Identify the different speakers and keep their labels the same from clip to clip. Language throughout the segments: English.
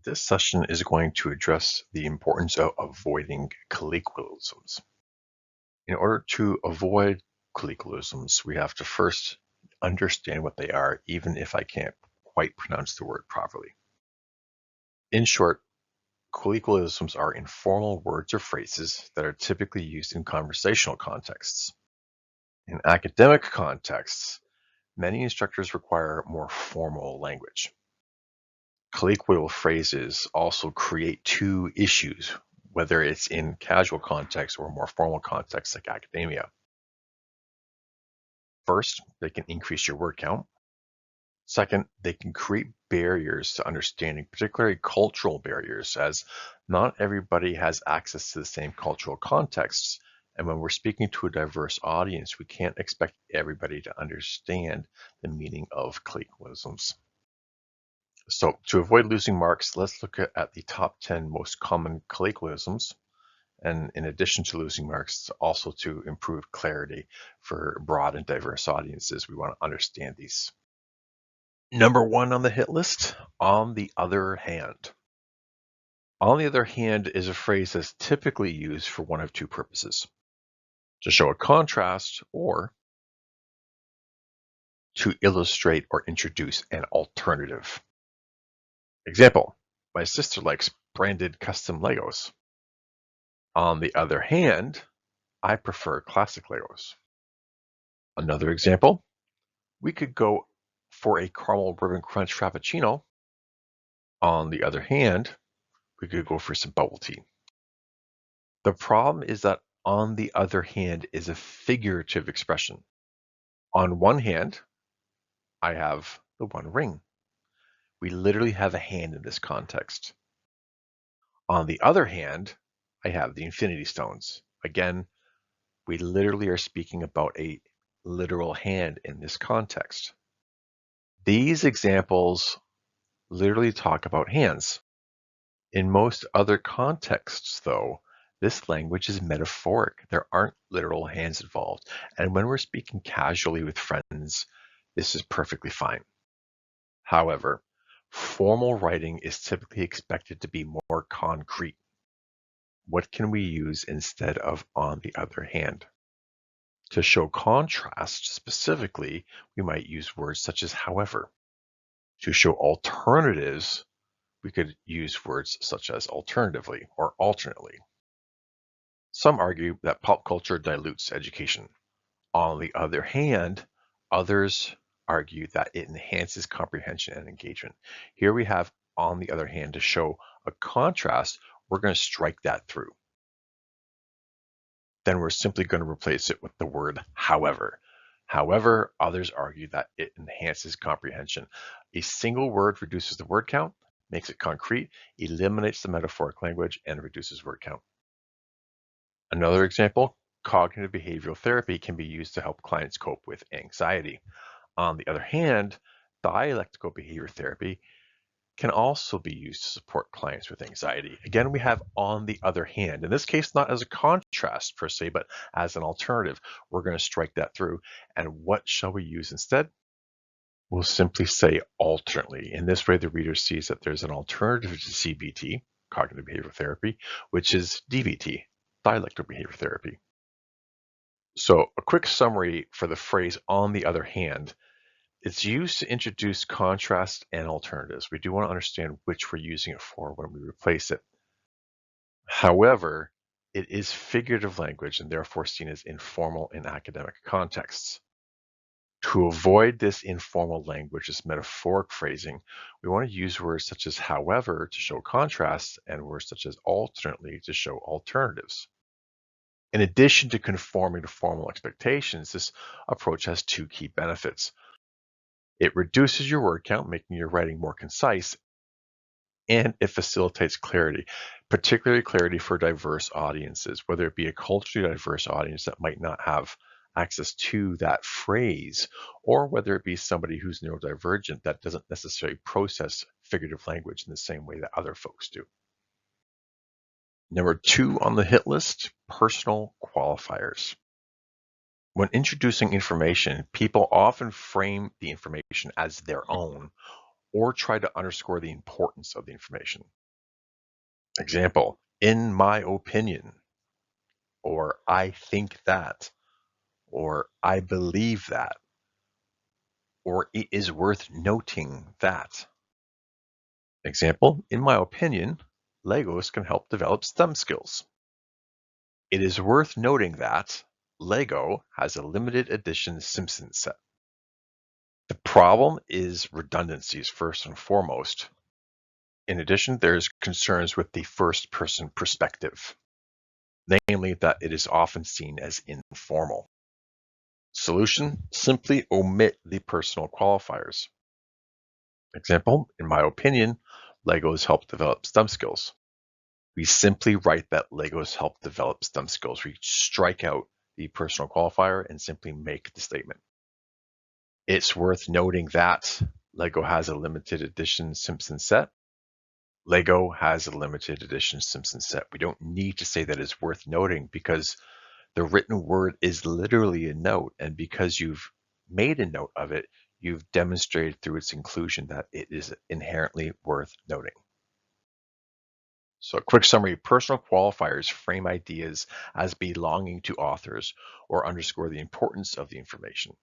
Speaker 1: This session is going to address the importance of avoiding colloquialisms. In order to avoid colloquialisms, we have to first understand what they are, even if I can't quite pronounce the word properly. In short, colloquialisms are informal words or phrases that are typically used in conversational contexts. In academic contexts, many instructors require more formal language. Colloquial phrases also create two issues, whether it's in casual context or more formal contexts like academia. First, they can increase your word count. Second, they can create barriers to understanding, particularly cultural barriers, as not everybody has access to the same cultural contexts. And when we're speaking to a diverse audience, we can't expect everybody to understand the meaning of colloquialisms. So to avoid losing marks, let's look at the top 10 most common colloquialisms. And in addition to losing marks, also to improve clarity for broad and diverse audiences, we want to understand these. Number one on the hit list, on the other hand. On the other hand is a phrase that's typically used for one of two purposes: to show a contrast or to illustrate or introduce an alternative. Example, my sister likes branded custom Legos. On the other hand, I prefer classic Legos. Another example, we could go for a caramel ribbon crunch frappuccino. On the other hand, we could go for some bubble tea. The problem is that on the other hand is a figurative expression. On one hand, I have the One Ring. We literally have a hand in this context. On the other hand, I have the Infinity Stones. Again, we literally are speaking about a literal hand in this context. These examples literally talk about hands. In most other contexts, though, this language is metaphoric. There aren't literal hands involved. And when we're speaking casually with friends, this is perfectly fine. However, formal writing is typically expected to be more concrete. What can we use instead of on the other hand? To show contrast specifically, we might use words such as however. To show alternatives, we could use words such as alternatively or alternately. Some argue that pop culture dilutes education. On the other hand, others argue that it enhances comprehension and engagement. Here we have, on the other hand, to show a contrast, we're going to strike that through. Then we're simply going to replace it with the word however. However, others argue that it enhances comprehension. A single word reduces the word count, makes it concrete, eliminates the metaphoric language, and reduces word count. Another example, cognitive behavioral therapy can be used to help clients cope with anxiety. On the other hand, dialectical behavior therapy can also be used to support clients with anxiety. Again, we have on the other hand, in this case, not as a contrast per se, but as an alternative. We're going to strike that through. And what shall we use instead? We'll simply say alternately. In this way, the reader sees that there's an alternative to CBT, cognitive behavioral therapy, which is DBT, dialectical behavior therapy. So a quick summary for the phrase on the other hand. It's used to introduce contrast and alternatives. We do want to understand which we're using it for when we replace it. However, it is figurative language and therefore seen as informal in academic contexts. To avoid this informal language, this metaphoric phrasing, we want to use words such as however to show contrasts and words such as alternately to show alternatives. In addition to conforming to formal expectations, this approach has two key benefits. It reduces your word count, making your writing more concise, and it facilitates clarity, particularly clarity for diverse audiences, whether it be a culturally diverse audience that might not have access to that phrase, or whether it be somebody who's neurodivergent that doesn't necessarily process figurative language in the same way that other folks do. Number two on the hit list, personal qualifiers. When introducing information, people often frame the information as their own or try to underscore the importance of the information. Example, in my opinion, or I think that, or I believe that, or it is worth noting that. Example, in my opinion, Legos can help develop STEM skills. It is worth noting that Lego has a limited edition Simpsons set. The problem is redundancies first and foremost. In addition, there's concerns with the first person perspective, namely that it is often seen as informal. Solution, simply omit the personal qualifiers. Example, in my opinion, Legos help develop STEM skills. We simply write that Legos help develop STEM skills. We strike out the personal qualifier and simply make the statement. It's worth noting that Lego has a limited edition Simpson set. Lego has a limited edition Simpson set. We don't need to say that it's worth noting because the written word is literally a note. And because you've made a note of it, you've demonstrated through its inclusion that it is inherently worth noting. So a quick summary, personal qualifiers frame ideas as belonging to authors or underscore the importance of the information.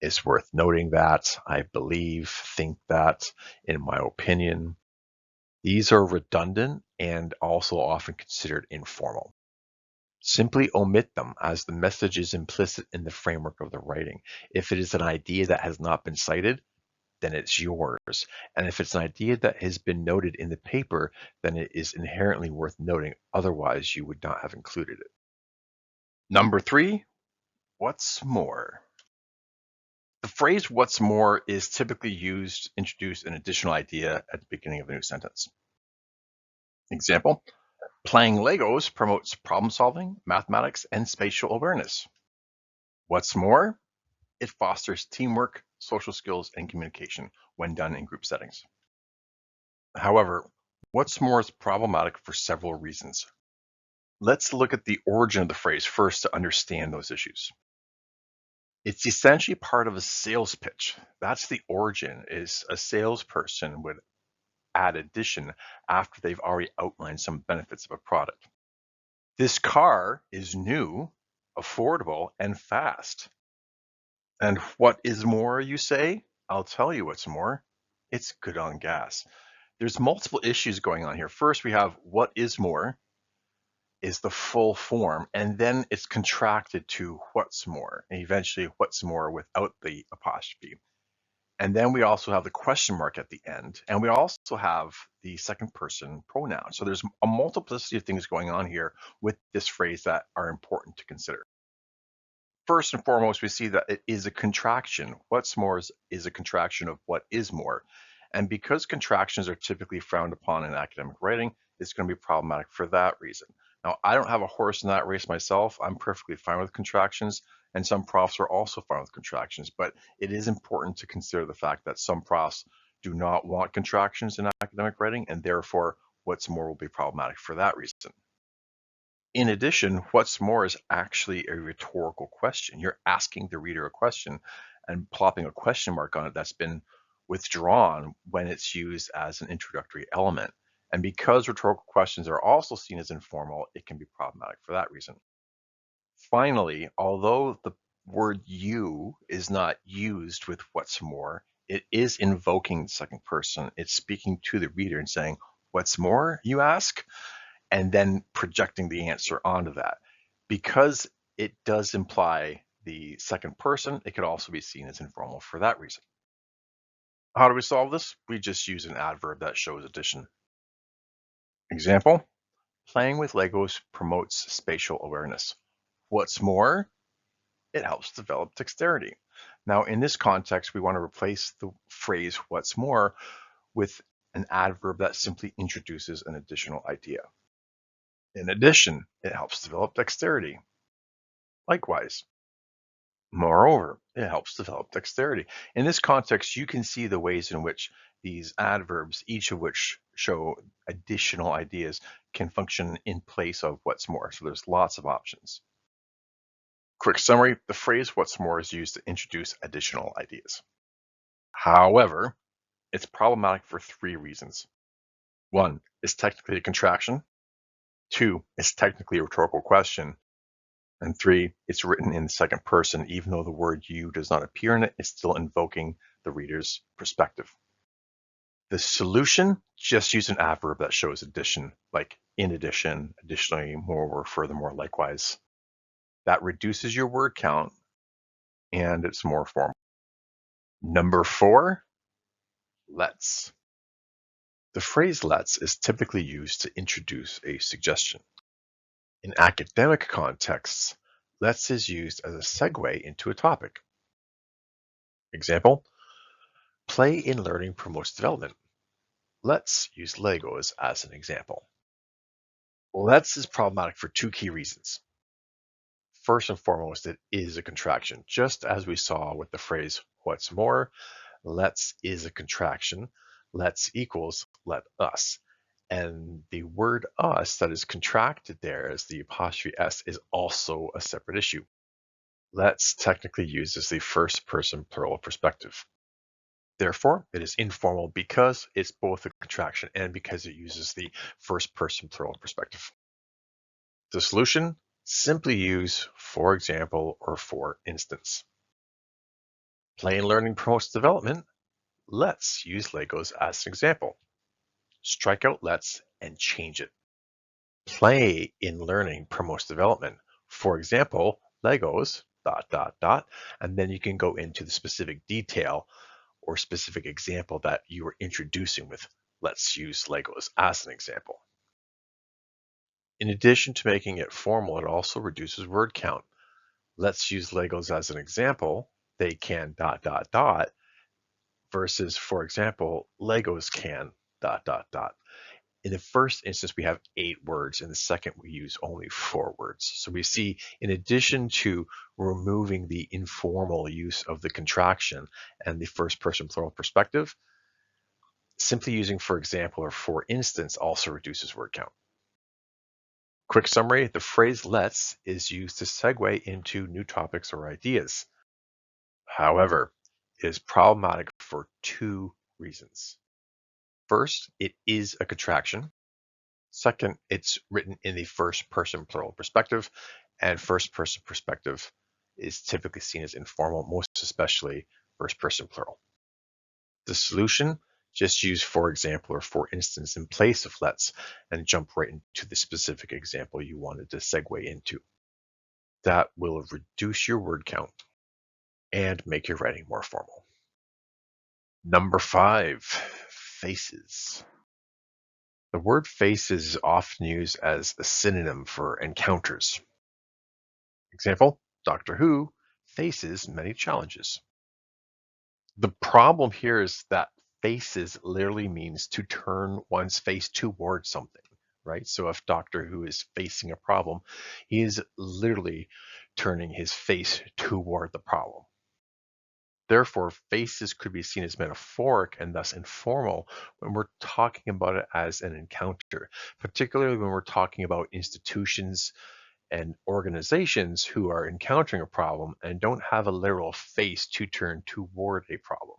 Speaker 1: It's worth noting that, I believe, think that, in my opinion. These are redundant and also often considered informal. Simply omit them as the message is implicit in the framework of the writing. If it is an idea that has not been cited, then it's yours. And if it's an idea that has been noted in the paper, then it is inherently worth noting. Otherwise, you would not have included it. Number 3, what's more? The phrase what's more is typically used to introduce an additional idea at the beginning of a new sentence. Example, playing Legos promotes problem solving, mathematics, and spatial awareness. What's more? It fosters teamwork, social skills, and communication when done in group settings. However, what's more is problematic for several reasons. Let's look at the origin of the phrase first to understand those issues. It's essentially part of a sales pitch. That's the origin, is a salesperson would add addition after they've already outlined some benefits of a product. This car is new, affordable, and fast. And what is more, you say? I'll tell you what's more. It's good on gas. There's multiple issues going on here. First, we have what is more is the full form, and then it's contracted to what's more, and eventually what's more without the apostrophe. And then we also have the question mark at the end, and we also have the second person pronoun. So there's a multiplicity of things going on here with this phrase that are important to consider. First and foremost, we see that it is a contraction. What's more is a contraction of what is more. And because contractions are typically frowned upon in academic writing, it's going to be problematic for that reason. Now, I don't have a horse in that race myself. I'm perfectly fine with contractions, and some profs are also fine with contractions, but it is important to consider the fact that some profs do not want contractions in academic writing, and therefore what's more will be problematic for that reason. In addition, what's more is actually a rhetorical question. You're asking the reader a question and plopping a question mark on it that's been withdrawn when it's used as an introductory element. And because rhetorical questions are also seen as informal, it can be problematic for that reason. Finally, although the word you is not used with what's more, it is invoking the second person. It's speaking to the reader and saying, what's more, you ask? And then projecting the answer onto that. Because it does imply the second person, it could also be seen as informal for that reason. How do we solve this? We just use an adverb that shows addition. Example, playing with Legos promotes spatial awareness. What's more, it helps develop dexterity. Now, in this context, we want to replace the phrase what's more with an adverb that simply introduces an additional idea. In addition, it helps develop dexterity. Likewise, moreover, it helps develop dexterity. In this context, you can see the ways in which these adverbs, each of which show additional ideas, can function in place of what's more. So there's lots of options. Quick summary, the phrase what's more is used to introduce additional ideas. However, It's problematic for three reasons. One, it's technically a contraction. Two, it's technically a rhetorical question. And three, it's written in the second person. Even though the word you does not appear in it, it's still invoking the reader's perspective. The solution, just use an adverb that shows addition, like in addition, additionally, moreover, furthermore, likewise. That reduces your word count and it's more formal. Number 4, let's. The phrase let's is typically used to introduce a suggestion. In academic contexts, let's is used as a segue into a topic. Example, play in learning promotes development. Let's use Legos as an example. Let's is problematic for two key reasons. First and foremost, it is a contraction. Just as we saw with the phrase, what's more, let's is a contraction. Let's equals let us. And the word us that is contracted there as the apostrophe S is also a separate issue. Let's technically uses the first person plural perspective. Therefore, it is informal because it's both a contraction and because it uses the first person plural perspective. The solution, simply use for example or for instance. Play and learning promotes development. Let's use Legos as an example. Strike out let's and change it. Play in learning promotes development. For example, Legos, ... And then you can go into the specific detail or specific example that you are introducing with let's use Legos as an example. In addition to making it formal, it also reduces word count. Let's use Legos as an example. They can ... versus, for example, Legos can ... In the first instance, we have 8 words. In the second, we use only 4 words. So we see, in addition to removing the informal use of the contraction and the first person plural perspective, simply using for example or for instance also reduces word count. Quick summary, the phrase let's is used to segue into new topics or ideas. However, it is problematic for 2 reasons. First, it is a contraction. Second, it's written in the first person plural perspective, and first person perspective is typically seen as informal, most especially first person plural. The solution, just use for example or for instance in place of let's and jump right into the specific example you wanted to segue into. That will reduce your word count and make your writing more formal. Number 5, faces. The word faces is often used as a synonym for encounters. Example, Doctor Who faces many challenges. The problem here is that faces literally means to turn one's face toward something, right? So if Doctor Who is facing a problem, he is literally turning his face toward the problem. Therefore, faces could be seen as metaphoric and thus informal when we're talking about it as an encounter, particularly when we're talking about institutions and organizations who are encountering a problem and don't have a literal face to turn toward a problem.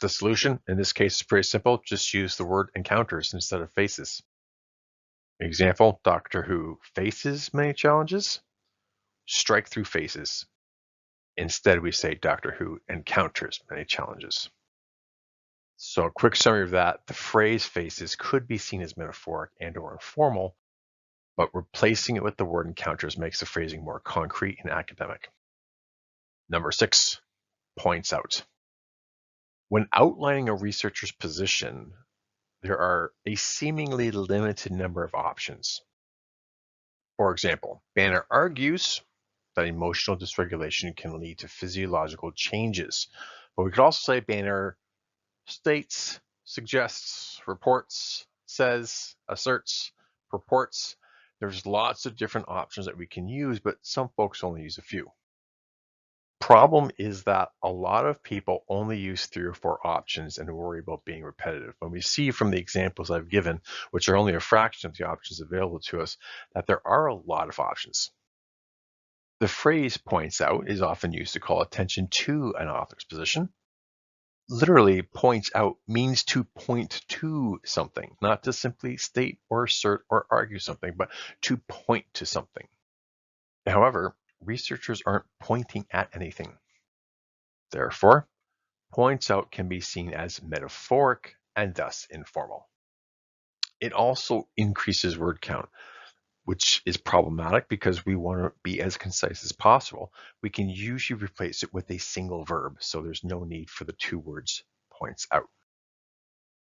Speaker 1: The solution in this case is pretty simple. Just use the word encounters instead of faces. Example, Doctor Who faces many challenges. Strike through faces. Instead, we say Doctor Who encounters many challenges. So a quick summary of that, the phrase faces could be seen as metaphoric and or informal, but replacing it with the word encounters makes the phrasing more concrete and academic. Number 6, points out. When outlining a researcher's position, there are a seemingly limited number of options. For example, Banner argues that emotional dysregulation can lead to physiological changes. But we could also say Banner states, suggests, reports, says, asserts, purports. There's lots of different options that we can use, but some folks only use a few. Problem is that a lot of people only use 3 or 4 options and worry about being repetitive. When we see from the examples I've given, which are only a fraction of the options available to us, that there are a lot of options. The phrase points out is often used to call attention to an author's position. Literally, points out means to point to something, not to simply state or assert or argue something, but to point to something. However, researchers aren't pointing at anything. Therefore, points out can be seen as metaphoric and thus informal. It also increases word count, which is problematic because we want to be as concise as possible. We can usually replace it with a single verb, so there's no need for the two words points out.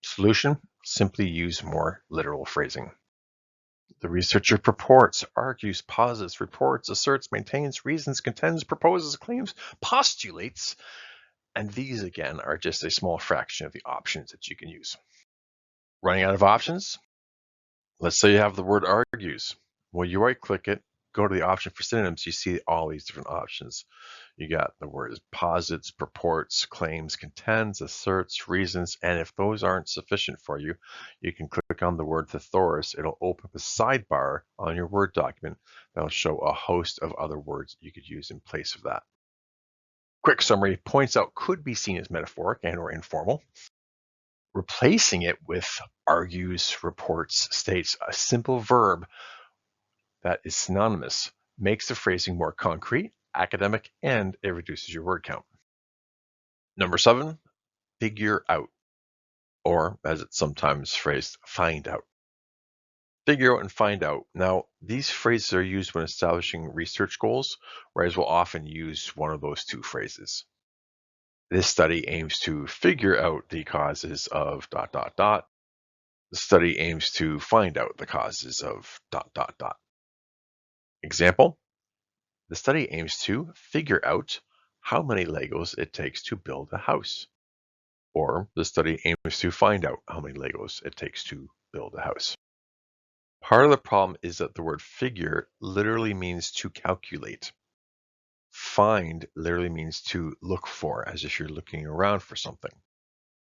Speaker 1: Solution: simply use more literal phrasing. The researcher purports, argues, posits, reports, asserts, maintains, reasons, contends, proposes, claims, postulates, and these again are just a small fraction of the options that you can use. Running out of options? Let's say you have the word argues. Well, you right click it, go to the option for synonyms, you see all these different options. You got the words posits, purports, claims, contends, asserts, reasons, and if those aren't sufficient for you, you can click on the word thesaurus. It'll open up a sidebar on your Word document that'll show a host of other words you could use in place of that. Quick summary: points out could be seen as metaphoric and or informal. Replacing it with argues, reports, states, a simple verb that is synonymous makes the phrasing more concrete, academic, and it reduces your word count. Number 7, figure out, or as it's sometimes phrased, find out. Figure out and find out. Now, these phrases are used when establishing research goals, whereas we'll often use one of those two phrases. This study aims to figure out the causes of ... The study aims to find out the causes of ... Example: the study aims to figure out how many Legos it takes to build a house. Or the study aims to find out how many Legos it takes to build a house. Part of the problem is that the word figure literally means to calculate. Find literally means to look for, as if you're looking around for something.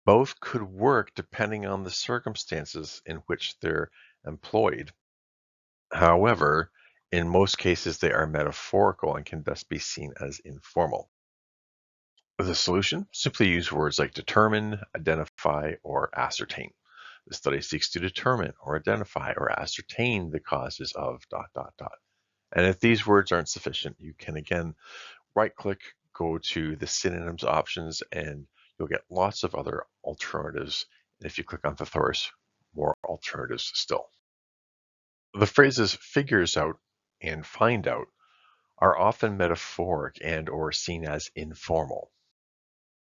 Speaker 1: Both could work depending on the circumstances in which they're employed. However, in most cases, they are metaphorical and can thus be seen as informal. The solution: simply use words like determine, identify, or ascertain. The study seeks to determine or identify or ascertain the causes of ... And if these words aren't sufficient, you can again right-click, go to the synonyms options, and you'll get lots of other alternatives. And if you click on thesaurus, more alternatives still. The phrases figures out and find out are often metaphoric and or seen as informal.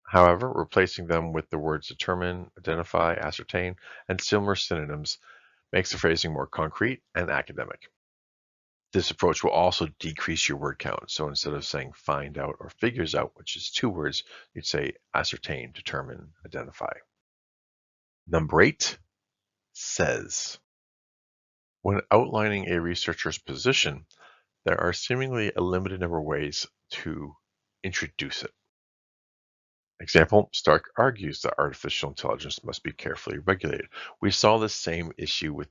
Speaker 1: However, replacing them with the words determine, identify, ascertain, and similar synonyms makes the phrasing more concrete and academic. This approach will also decrease your word count. So instead of saying find out or figures out, which is 2 words, you'd say ascertain, determine, identify. Number 8, says. When outlining a researcher's position, there are seemingly a limited number of ways to introduce it. Example: Stark argues that artificial intelligence must be carefully regulated. We saw the same issue with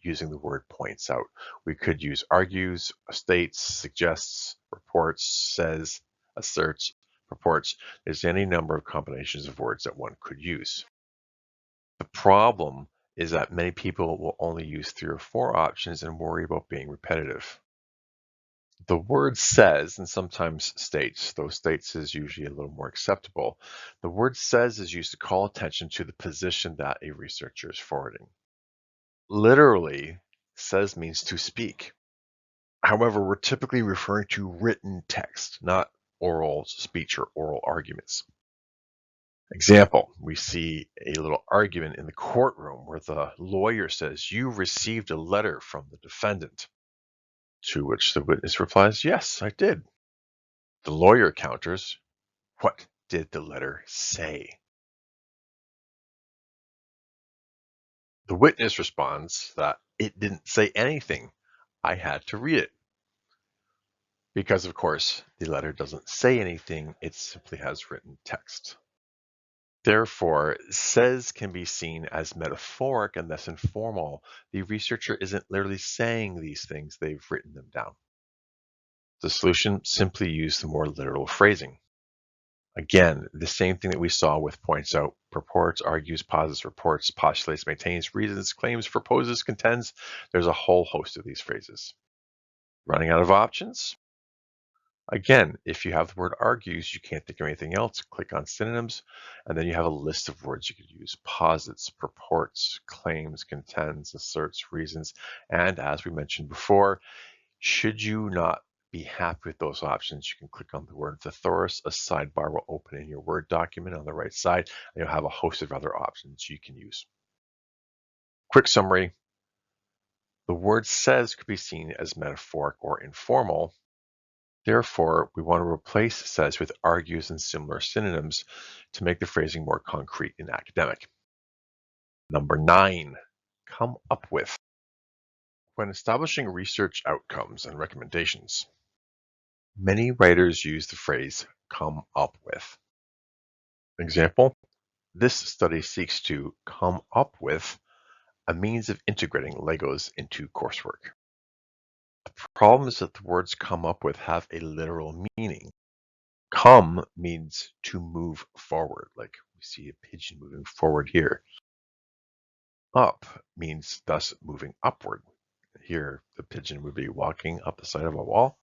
Speaker 1: using the word points out. We could use argues, states, suggests, reports, says, asserts, purports. There's any number of combinations of words that one could use. The problem is that many people will only use 3 or 4 options and worry about being repetitive. The word says and sometimes states, though states is usually a little more acceptable. The word says is used to call attention to the position that a researcher is forwarding. Literally, says means to speak. However, we're typically referring to written text, not oral speech or oral arguments. Example: we see a little argument in the courtroom where the lawyer says, "You received a letter from the defendant." To which the witness replies, "Yes, I did." The lawyer counters, "What did the letter say?" The witness responds that it didn't say anything. I had to read it. Because, of course, the letter doesn't say anything, it simply has written text. Therefore, says can be seen as metaphoric and thus informal. The researcher isn't literally saying these things, they've written them down. The solution: simply use the more literal phrasing. Again, the same thing that we saw with points out, purports, argues, posits, reports, postulates, maintains, reasons, claims, proposes, contends. There's a whole host of these phrases. Running out of options? Again, if you have the word argues, you can't think of anything else, click on synonyms, and then you have a list of words you could use. Posits, purports, claims, contends, asserts, reasons, and as we mentioned before, should you not be happy with those options, you can click on the word thesaurus. A sidebar will open in your Word document on the right side, and you'll have a host of other options you can use. Quick summary. The word says could be seen as metaphoric or informal. Therefore, we want to replace says with argues and similar synonyms to make the phrasing more concrete and academic. Number 9, come up with. When establishing research outcomes and recommendations, many writers use the phrase come up with. Example, this study seeks to come up with a means of integrating Legos into coursework. The problem is that the words come up with have a literal meaning. Come means to move forward, like we see a pigeon moving forward here. Up means thus moving upward. Here, the pigeon would be walking up the side of a wall.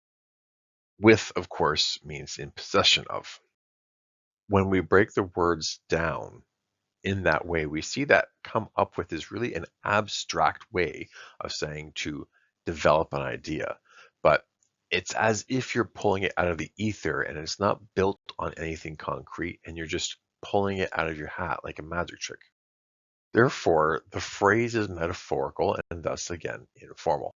Speaker 1: With, of course, means in possession of. When we break the words down in that way, we see that come up with is really an abstract way of saying to develop an idea. But it's as if you're pulling it out of the ether and it's not built on anything concrete and you're just pulling it out of your hat like a magic trick. Therefore, the phrase is metaphorical and thus again informal.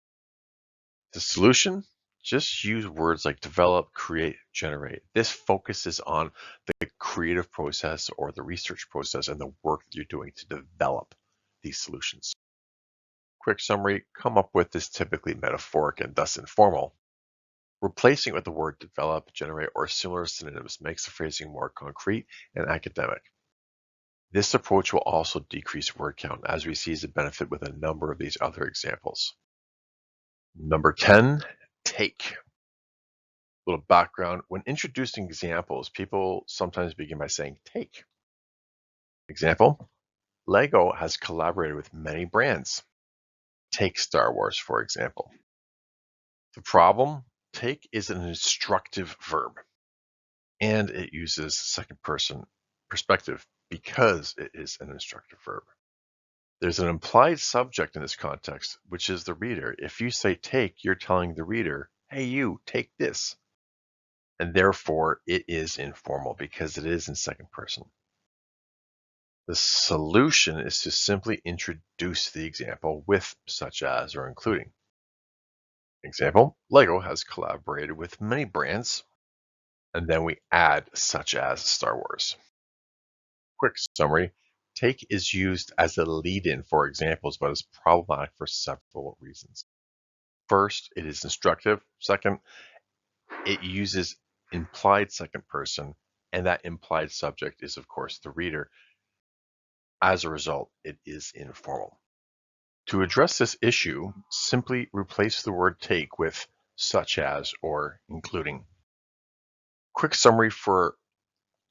Speaker 1: The solution? Just use words like develop, create, generate. This focuses on the creative process or the research process and the work that you're doing to develop these solutions. Quick summary, come up with is typically metaphoric and thus informal. Replacing it with the word develop, generate, or similar synonyms makes the phrasing more concrete and academic. This approach will also decrease word count, as we see as a benefit with a number of these other examples. Number 10, take. A little background. When introducing examples, people sometimes begin by saying take. Example, Lego has collaborated with many brands. Take Star Wars, for example. The problem, take is an instructive verb, and it uses second person perspective because it is an instructive verb. There's an implied subject in this context, which is the reader. If you say take, you're telling the reader, hey, you, take this. And therefore, it is informal because it is in second person. The solution is to simply introduce the example with such as or including. Example, Lego has collaborated with many brands, and then we add such as Star Wars. Quick summary, take is used as a lead-in for examples, but is problematic for several reasons. First, it is instructive. Second, it uses implied second person, and that implied subject is, of course, the reader. As a result, it is informal. To address this issue, simply replace the word take with such as or including. Quick summary for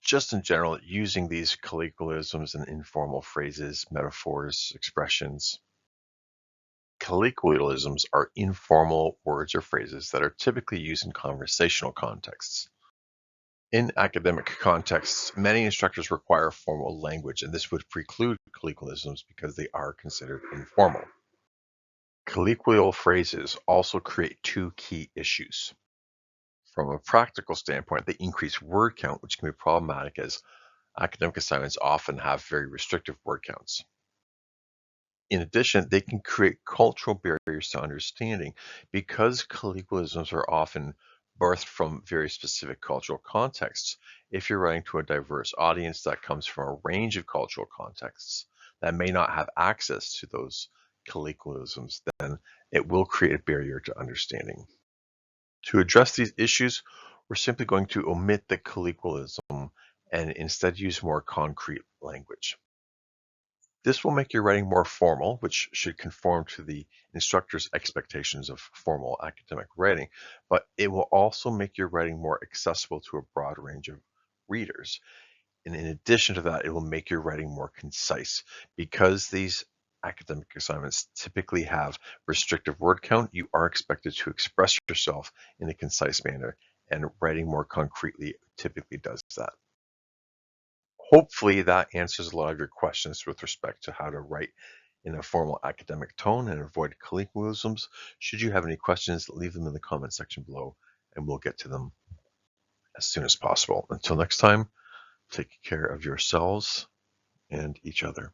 Speaker 1: just in general, using these colloquialisms and informal phrases, metaphors, expressions. Colloquialisms are informal words or phrases that are typically used in conversational contexts. In academic contexts, many instructors require formal language, and this would preclude colloquialisms because they are considered informal. Colloquial phrases also create two key issues. From a practical standpoint, they increase word count, which can be problematic as academic assignments often have very restrictive word counts. In addition, they can create cultural barriers to understanding because colloquialisms are often birthed from very specific cultural contexts. If you're writing to a diverse audience that comes from a range of cultural contexts that may not have access to those colloquialisms, then it will create a barrier to understanding. To address these issues, we're simply going to omit the colloquialism and instead use more concrete language. This will make your writing more formal, which should conform to the instructor's expectations of formal academic writing, but it will also make your writing more accessible to a broad range of readers. And in addition to that, it will make your writing more concise. Because these academic assignments typically have restrictive word count, you are expected to express yourself in a concise manner, and writing more concretely typically does that. Hopefully that answers a lot of your questions with respect to how to write in a formal academic tone and avoid colloquialisms. Should you have any questions, leave them in the comment section below and we'll get to them as soon as possible. Until next time, take care of yourselves and each other.